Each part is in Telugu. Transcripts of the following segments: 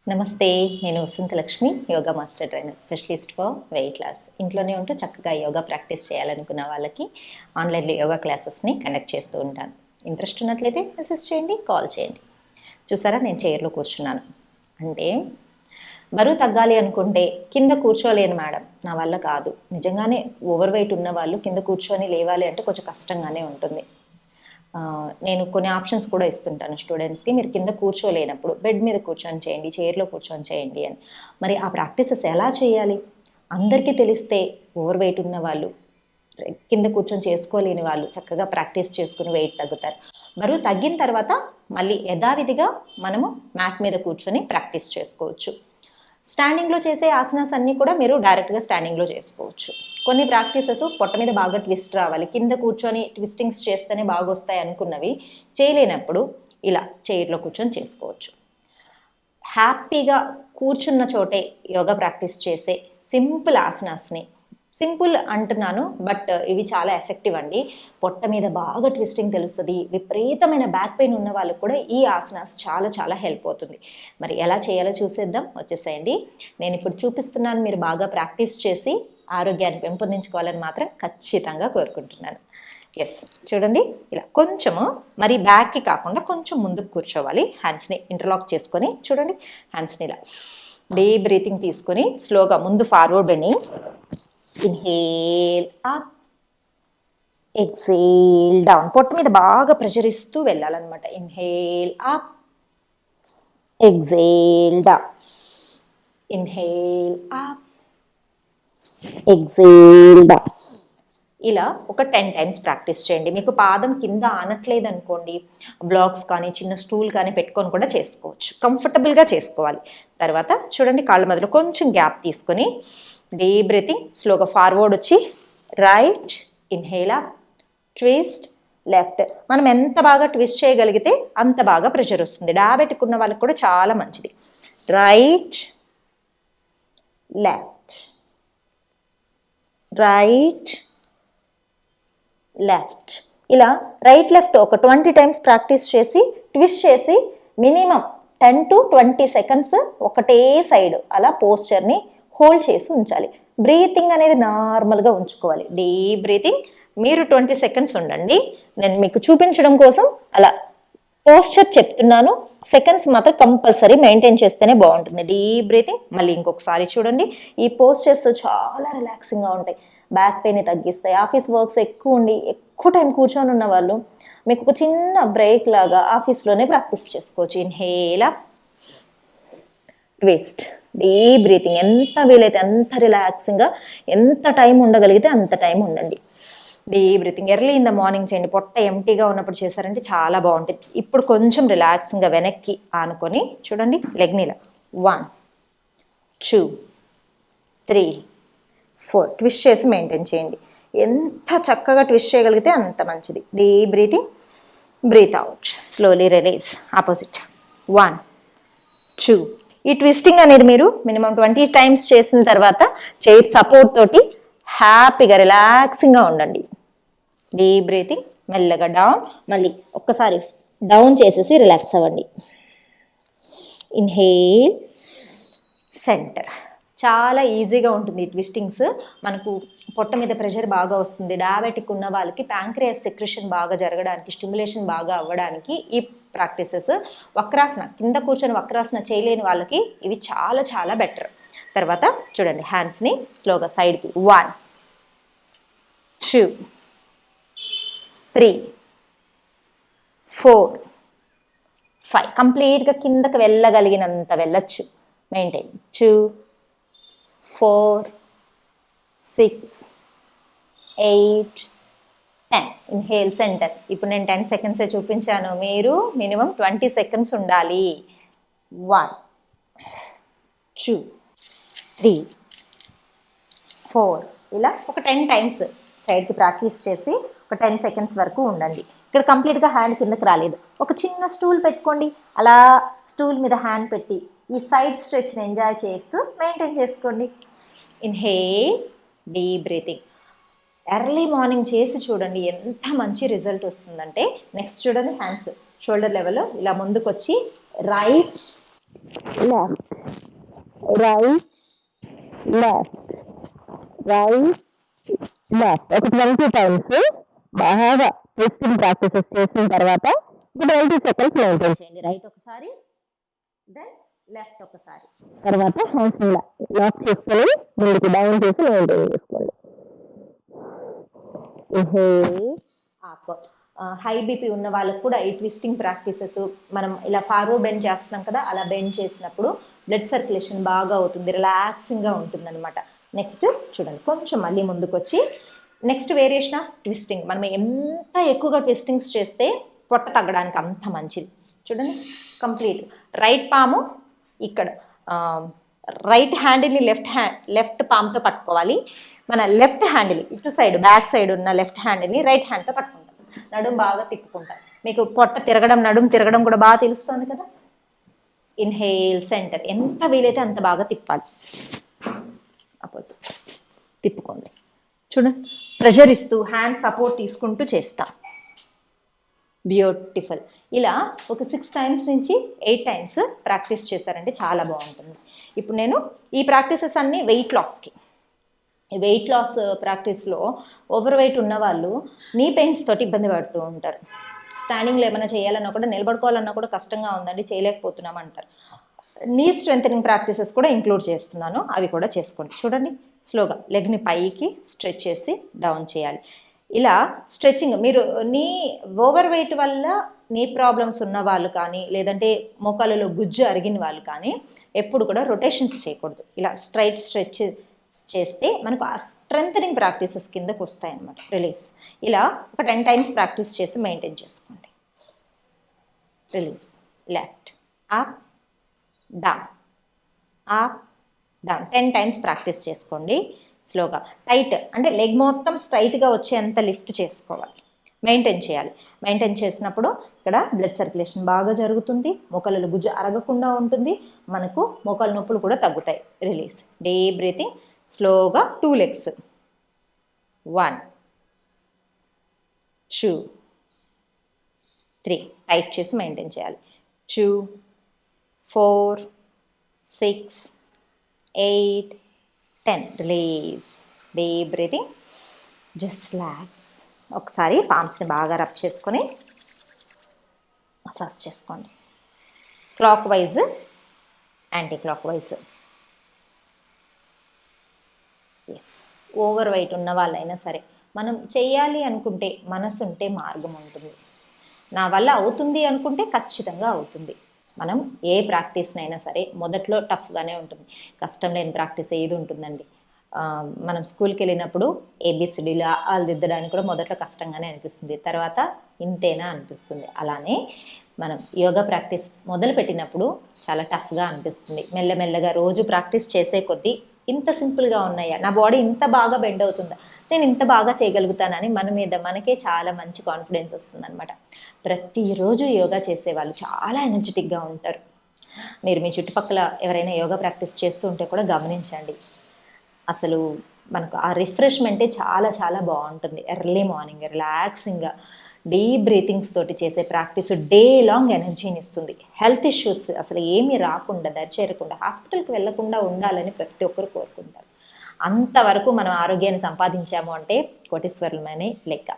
నమస్తే, నేను Vasanthalakshmi, yoga master trainer, specialist for weight loss. ఇంట్లోనే ఉంటూ చక్కగా యోగా ప్రాక్టీస్ చేయాలనుకున్న వాళ్ళకి ఆన్లైన్లో యోగా క్లాసెస్ని కండక్ట్ చేస్తూ ఉంటాను. ఇంట్రెస్ట్ ఉన్నట్లయితే మెసేజ్ చేయండి, కాల్ చేయండి. చూసారా, నేను చైర్లో కూర్చున్నాను. అంటే బరువు తగ్గాలి అనుకుంటే కింద కూర్చోలేను మేడం, నా వల్ల కాదు. నిజంగానే ఓవర్ వెయిట్ ఉన్న వాళ్ళు కింద కూర్చొని లేవాలి అంటే కొంచెం కష్టంగానే ఉంటుంది. నేను కొన్ని ఆప్షన్స్ కూడా ఇస్తుంటాను స్టూడెంట్స్కి. మీరు కింద కూర్చోలేనప్పుడు బెడ్ మీద కూర్చొని చేయండి, చైర్లో కూర్చొని చేయండి అని. మరి ఆ ప్రాక్టీసెస్ ఎలా చేయాలి? అందరికీ తెలిస్తే ఓవర్ వెయిట్ ఉన్న వాళ్ళు, కింద కూర్చొని చేసుకోలేని వాళ్ళు చక్కగా ప్రాక్టీస్ చేసుకుని వెయిట్ తగ్గుతారు. బరువు తగ్గిన తర్వాత మళ్ళీ యథావిధిగా మనము మ్యాట్ మీద కూర్చొని ప్రాక్టీస్ చేసుకోవచ్చు. స్టాండింగ్లో చేసే ఆసనాస్ అన్నీ కూడా మీరు డైరెక్ట్గా స్టాండింగ్లో చేసుకోవచ్చు. కొన్ని ప్రాక్టీసెస్ పొట్ట మీద బాగా ట్విస్ట్ రావాలి, కింద కూర్చొని ట్విస్టింగ్స్ చేస్తేనే బాగా వస్తాయి అనుకున్నవి చేయలేనప్పుడు ఇలా చైర్లో కూర్చొని చేసుకోవచ్చు. హ్యాపీగా కూర్చున్న చోటే యోగా ప్రాక్టీస్ చేసే సింపుల్ ఆసనాస్ని, సింపుల్ అంటున్నాను బట్ ఇవి చాలా ఎఫెక్టివ్ అండి. పొట్ట మీద బాగా ట్విస్టింగ్ తెలుస్తుంది, విపరీతమైన బ్యాక్ పెయిన్ ఉన్న వాళ్ళకు కూడా ఈ ఆసనాస్ చాలా చాలా హెల్ప్ అవుతుంది. మరి ఎలా చేయాలో చూసేద్దాం, వచ్చేసేయండి. నేను ఇప్పుడు చూపిస్తున్నాను, మీరు బాగా ప్రాక్టీస్ చేసి ఆరోగ్యాన్ని పెంపొందించుకోవాలని మాత్రం ఖచ్చితంగా కోరుకుంటున్నాను. ఎస్, చూడండి, ఇలా కొంచెము మరి బ్యాక్కి కాకుండా కొంచెం ముందుకు కూర్చోవాలి. హ్యాండ్స్ని ఇంటర్లాక్ చేసుకొని చూడండి, హ్యాండ్స్ని ఇలా డీప్ బ్రీతింగ్ తీసుకొని స్లోగా ముందు forward bending. Inhale up, exhale down. పొట్ట మీద బాగా ప్రెషర్ ఇస్తూ వెళ్ళాలన్నమాట. Inhale up, exhale down. Inhale up, exhale down. ఇలా ఒక 10 టైమ్స్ ప్రాక్టీస్ చేయండి. మీకు పాదం కింద ఆనట్లేదు అనుకోండి, బ్లాక్స్ కానీ చిన్న స్టూల్ కానీ పెట్టుకొని కూడా చేసుకోవచ్చు. కంఫర్టబుల్గా చేసుకోవాలి. తర్వాత చూడండి, కాళ్ళ మధ్యలో కొంచెం గ్యాప్ తీసుకొని డీప్ బ్రీతింగ్, స్లోగా ఫార్వర్డ్ వచ్చి right, inhale up, twist left. మనం ఎంత బాగా ట్విస్ట్ చేయగలిగితే అంత బాగా ప్రెషర్ వస్తుంది. డయాబెటిక్ ఉన్న వాళ్ళకి కూడా చాలా మంచిది. Right, left, right, left. ఇలా రైట్ లెఫ్ట్ ఒక 20 టైమ్స్ ప్రాక్టీస్ చేసి ట్విస్ట్ చేసి మినిమం 10 to 20 సెకండ్స్ ఒకటే సైడ్ అలా పోస్చర్ని హోల్డ్ చేసి ఉంచాలి. బ్రీతింగ్ అనేది నార్మల్గా ఉంచుకోవాలి. డీప్ బ్రీతింగ్ మీరు 20 సెకండ్స్ ఉండండి. నేను మీకు చూపించడం కోసం అలా పోస్చర్ చెప్తున్నాను. సెకండ్స్ మాత్రం కంపల్సరీ మెయింటైన్ చేస్తేనే బాగుంటుంది. Deep breathing. మళ్ళీ ఇంకొకసారి చూడండి, ఈ పోస్చర్స్ చాలా రిలాక్సింగ్గా ఉంటాయి, బ్యాక్ పెయిన్ తగ్గిస్తాయి. ఆఫీస్ వర్క్స్ ఎక్కువ ఉండి ఎక్కువ టైం కూర్చొని ఉన్న వాళ్ళు మీకు ఒక చిన్న బ్రేక్ లాగా ఆఫీస్లోనే ప్రాక్టీస్ చేసుకోవచ్చు. Inhale up, twist, deep breathing. ఎంత వీలైతే అంత రిలాక్సింగ్గా, ఎంత టైం ఉండగలిగితే అంత టైం ఉండండి. Deep breathing early in the morning చేయండి. పొట్ట ఎంటీగా ఉన్నప్పుడు చేశారంటే చాలా బాగుంటుంది. ఇప్పుడు కొంచెం రిలాక్సింగ్గా వెనక్కి ఆనుకొని చూడండి, లెగ్ని ఇలా 1 2 3 4 ట్విస్ట్ చేసి మెయింటైన్ చేయండి. ఎంత చక్కగా ట్విస్ట్ చేయగలిగితే అంత మంచిది. Deep breathing, breathe out, slowly release. Opposite 1 2. ఈ ట్విస్టింగ్ అనేది మీరు మినిమం 20 టైమ్స్ చేసిన తర్వాత చైర్ సపోర్ట్ తోటి హ్యాపీగా రిలాక్సింగ్గా ఉండండి. డీప్ బ్రీతింగ్, మెల్లగా డౌన్. మళ్ళీ ఒక్కసారి డౌన్ చేసేసి రిలాక్స్ అవ్వండి. Inhale, centre. చాలా ఈజీగా ఉంటుంది ఈ ట్విస్టింగ్స్. మనకు పొట్ట మీద ప్రెషర్ బాగా వస్తుంది. డయాబెటిక్ ఉన్న వాళ్ళకి ప్యాంక్రియాస్ సెక్రెషన్ బాగా జరగడానికి, స్టిమ్యులేషన్ బాగా అవ్వడానికి ఈ ప్రాక్టీసెస్. వక్రాసన, కింద కూర్చొని వక్రాసన చేయలేని వాళ్ళకి ఇవి చాలా చాలా బెటర్. తర్వాత చూడండి, హ్యాండ్స్ని స్లోగా సైడ్కి 1 2 3 4 5. కంప్లీట్గా కిందకి వెళ్ళగలిగినంత వెళ్ళచ్చు. మెయింటైన్ 2 4 6 8 10. Inhale, centre. ఇప్పుడు నేను 10 సెకండ్సే చూపించాను, మీరు మినిమం 20 సెకండ్స్ ఉండాలి. 1 2 3 4. ఇలా ఒక 10 టైమ్స్ సైడ్కి ప్రాక్టీస్ చేసి ఒక 10 సెకండ్స్ వరకు ఉండండి. ఇక్కడ కంప్లీట్గా హ్యాండ్ కిందకి రాలేదు, ఒక చిన్న స్టూల్ పెట్టుకోండి. అలా స్టూల్ మీద హ్యాండ్ పెట్టి ఈ సైడ్ స్ట్రెచ్ని ఎంజాయ్ చేస్తూ మెయింటైన్ చేసుకోండి. Inhale, deep breathing. Early morning చేసి చూడండి ఎంత మంచి రిజల్ట్ వస్తుందంటే. నెక్స్ట్ చూడండి, హ్యాండ్స్ షోల్డర్ లెవెల్ ఇలా ముందుకు వచ్చి right left, right, left, right, left. ఒక 20 టైమ్స్ బాగా ట్విస్టింగ్ ప్రాక్టీసెస్ చేసిన తర్వాత 20 సెకండ్స్ మెయింటైన్ చేయండి. రైట్ ఒకసారి, దెన్ లెఫ్ట్ ఒకసారి, తర్వాత హ్యాండ్స్ లాక్ చేసుకొని ముందుకు డౌన్ చేసి మెయింటైన్ చేసుకోండి. హై బీపీ ఉన్న వాళ్ళకు కూడా ఈ ట్విస్టింగ్ ప్రాక్టీసెస్ మనం ఇలా ఫార్వర్డ్ బెండ్ చేస్తున్నాం కదా, అలా బెండ్ చేసినప్పుడు బ్లడ్ సర్క్యులేషన్ బాగా అవుతుంది, రిలాక్సింగ్గా ఉంటుంది అనమాట. నెక్స్ట్ చూడండి, కొంచెం మళ్ళీ ముందుకు వచ్చి నెక్స్ట్ వేరియేషన్ ఆఫ్ ట్విస్టింగ్. మనం ఎంత ఎక్కువగా ట్విస్టింగ్స్ చేస్తే పొట్ట తగ్గడానికి అంత మంచిది. చూడండి, కంప్లీట్ రైట్ పాము ఇక్కడ, రైట్ హ్యాండిల్ని లెఫ్ట్ పామ్తో పట్టుకోవాలి. మన లెఫ్ట్ హ్యాండిల్ ఇటు సైడ్ బ్యాక్ సైడ్ ఉన్న లెఫ్ట్ హ్యాండిల్ని రైట్ హ్యాండ్తో పట్టుకుంటాం. నడుం బాగా తిప్పుకుంటాం. మీకు పొట్ట తిరగడం, నడుం తిరగడం కూడా బాగా తెలుస్తుంది కదా. ఇన్హేల్ సెంటర్, ఎంత వీలైతే అంత బాగా తిప్పాలి. అపోజిట్ తిప్పుకోండి. చూడండి, ప్రెషర్ ఇస్తూ హ్యాండ్ సపోర్ట్ తీసుకుంటూ చేస్తాం. బ్యూటిఫుల్. ఇలా ఒక 6 టైమ్స్ నుంచి 8 టైమ్స్ ప్రాక్టీస్ చేశారంటే చాలా బాగుంటుంది. ఇప్పుడు నేను ఈ ప్రాక్టీసెస్ అన్నీ వెయిట్ లాస్కి. ఈ వెయిట్ లాస్ ప్రాక్టీస్లో ఓవర్ వెయిట్ ఉన్న వాళ్ళు నీ పెయిన్స్ తోటి ఇబ్బంది పడుతూ ఉంటారు. స్టాండింగ్లో ఏమైనా చేయాలన్నా కూడా, నిలబడుకోవాలన్నా కూడా కష్టంగా ఉందండి, చేయలేకపోతున్నాం అంటారు. నీ స్ట్రెంథనింగ్ ప్రాక్టీసెస్ కూడా ఇంక్లూడ్ చేస్తున్నాను, అవి కూడా చేసుకోండి. చూడండి, స్లోగా లెగ్ని పైకి స్ట్రెచ్ చేసి డౌన్ చేయాలి. ఇలా స్ట్రెచ్చింగ్, మీరు నీ ఓవర్ వెయిట్ వల్ల నీ ప్రాబ్లమ్స్ ఉన్న వాళ్ళు కానీ, లేదంటే మోకాళ్ళలో గుజ్జు అరిగిన వాళ్ళు కానీ ఎప్పుడు కూడా రొటేషన్స్ చేయకూడదు. ఇలా స్ట్రైట్ స్ట్రెచ్ చేస్తే మనకు ఆ స్ట్రెంథనింగ్ ప్రాక్టీసెస్ కిందకు వస్తాయి అన్నమాట. రిలీజ్. ఇలా ఒక 10 టైమ్స్ ప్రాక్టీస్ చేసి మెయింటైన్ చేసుకోండి. Release. Left, up, down, up, down. 10 times practice చేసుకోండి. స్లోగా టైట్ అంటే లెగ్ మొత్తం స్ట్రైట్గా వచ్చేంత లిఫ్ట్ చేసుకోవాలి, మెయింటైన్ చేయాలి. మెయింటైన్ చేసినప్పుడు ఇక్కడ బ్లడ్ సర్క్యులేషన్ బాగా జరుగుతుంది, మోకాళ్ళలో గుజ్జు అరగకుండా ఉంటుంది, మనకు మోకాళ్ళ నొప్పులు కూడా తగ్గుతాయి. రిలీజ్. Deep breathing. స్లోగా 2 లెగ్స్. 1, 2, 3 టైట్ చేసి మెయింటైన్ చేయాలి. 2, 4, 6, 8, 10. Release. Deep breathing. Just relax. ఒకసారి పామ్స్ని బాగా రబ్ చేసుకొని మసాజ్ చేసుకోండి. Clockwise, anticlockwise. Yes, overweight ఉన్న వాళ్ళైనా సరే మనం చేయాలి అనుకుంటే, మనసు ఉంటే మార్గం ఉంటుంది. నా వల్ల అవుతుంది అనుకుంటే ఖచ్చితంగా అవుతుంది. మనం ఏ ప్రాక్టీస్నైనా సరే మొదట్లో టఫ్గానే ఉంటుంది, కష్టం లేని ప్రాక్టీస్ ఏది ఉంటుందండి. మనం స్కూల్కి వెళ్ళినప్పుడు ఏబిసిడీలు ఆలు దిద్దడానికి కూడా మొదట్లో కష్టంగానే అనిపిస్తుంది, తర్వాత ఇంతేనా అనిపిస్తుంది. అలానే మనం యోగా ప్రాక్టీస్ మొదలు పెట్టినప్పుడు చాలా టఫ్గా అనిపిస్తుంది. మెల్లమెల్లగా రోజు ప్రాక్టీస్ చేసే కొద్దీ ఇంత సింపుల్గా ఉన్నాయా, నా బాడీ ఇంత బాగా బెండ్ అవుతుందా, నేను ఇంత బాగా చేయగలుగుతానని మన మీద మనకే చాలా మంచి కాన్ఫిడెన్స్ వస్తుందన్నమాట. ప్రతిరోజు యోగా చేసేవాళ్ళు చాలా ఎనర్జెటిక్గా ఉంటారు. మీరు మీ చుట్టుపక్కల ఎవరైనా యోగా ప్రాక్టీస్ చేస్తూ ఉంటే కూడా గమనించండి. అసలు మనకు ఆ రిఫ్రెష్మెంటే చాలా చాలా బాగుంటుంది. ఎర్లీ మార్నింగ్ రిలాక్సింగ్గా డీప్ బ్రీతింగ్స్ తోటి చేసే ప్రాక్టీస్ డే లాంగ్ ఎనర్జీని ఇస్తుంది. హెల్త్ ఇష్యూస్ అసలు ఏమీ రాకుండా, దరిచేరకుండా, హాస్పిటల్కి వెళ్లకుండా ఉండాలని ప్రతి ఒక్కరు కోరుకుంటారు. అంతవరకు మనం ఆరోగ్యాన్ని సంపాదించాము అంటే కోటీశ్వరులమనే లెక్క.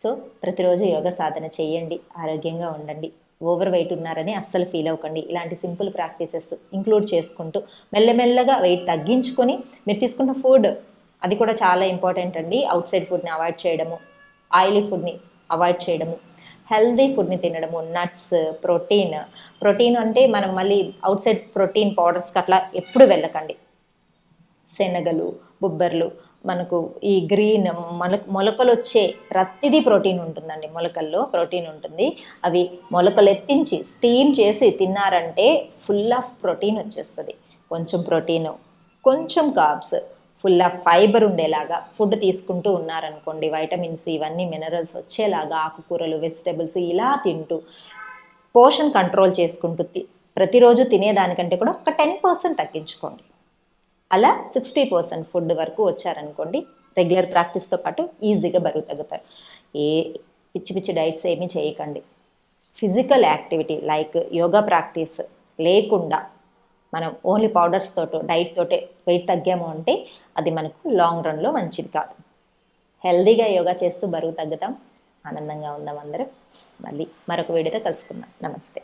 సో ప్రతిరోజు యోగా సాధన చేయండి, ఆరోగ్యంగా ఉండండి. ఓవర్ వెయిట్ ఉన్నారని అస్సలు ఫీల్ అవ్వకండి. ఇలాంటి సింపుల్ ప్రాక్టీసెస్ ఇంక్లూడ్ చేసుకుంటూ మెల్లమెల్లగా వెయిట్ తగ్గించుకొని, మీరు తీసుకున్న ఫుడ్ అది కూడా చాలా ఇంపార్టెంట్ అండి. అవుట్ సైడ్ ఫుడ్ని అవాయిడ్ చేయడము, ఆయిలీ ఫుడ్ని అవాయిడ్ చేయడము, హెల్దీ ఫుడ్ని తినడము, నట్స్, ప్రోటీన్ అంటే మనం మళ్ళీ అవుట్ సైడ్ ప్రోటీన్ పౌడర్స్కి అట్లా ఎప్పుడు వెళ్ళకండి. శనగలు, బొబ్బర్లు, మనకు ఈ గ్రీన్ మొలకలు వచ్చే ప్రతిదీ ప్రోటీన్ ఉంటుందండి. మొలకల్లో ప్రోటీన్ ఉంటుంది. అవి మొలకలు ఎత్తించి స్టీమ్ చేసి తిన్నారంటే ఫుల్ ఆఫ్ ప్రోటీన్ వచ్చేస్తుంది. కొంచెం ప్రోటీను, కొంచెం కార్బ్స్, ఫుల్ ఆఫ్ ఫైబర్ ఉండేలాగా ఫుడ్ తీసుకుంటూ ఉన్నారనుకోండి, వైటమిన్స్ ఇవన్నీ మినరల్స్ వచ్చేలాగా ఆకుకూరలు, వెజిటబుల్స్ ఇలా తింటూ పోషన్ కంట్రోల్ చేసుకుంటూ ప్రతిరోజు తినేదానికంటే కూడా ఒక 10% తగ్గించుకోండి. అలా 60% ఫుడ్ వరకు వచ్చారనుకోండి, రెగ్యులర్ ప్రాక్టీస్తో పాటు ఈజీగా బరువు తగ్గుతారు. ఏ పిచ్చి పిచ్చి డైట్స్ ఏమీ చేయకండి. Physical activity like yoga practice లేకుండా మనం ఓన్లీ పౌడర్స్ తోటో డైట్ తోటే వెయిట్ తగ్గాము అంటే అది మనకు లాంగ్ రన్లో మంచిది కాదు. హెల్దీగా యోగా చేస్తూ బరువు తగ్గుతాం, ఆనందంగా ఉందాం అందరం. మళ్ళీ మరొక వీడియోతో కలుసుకుందాం. నమస్తే.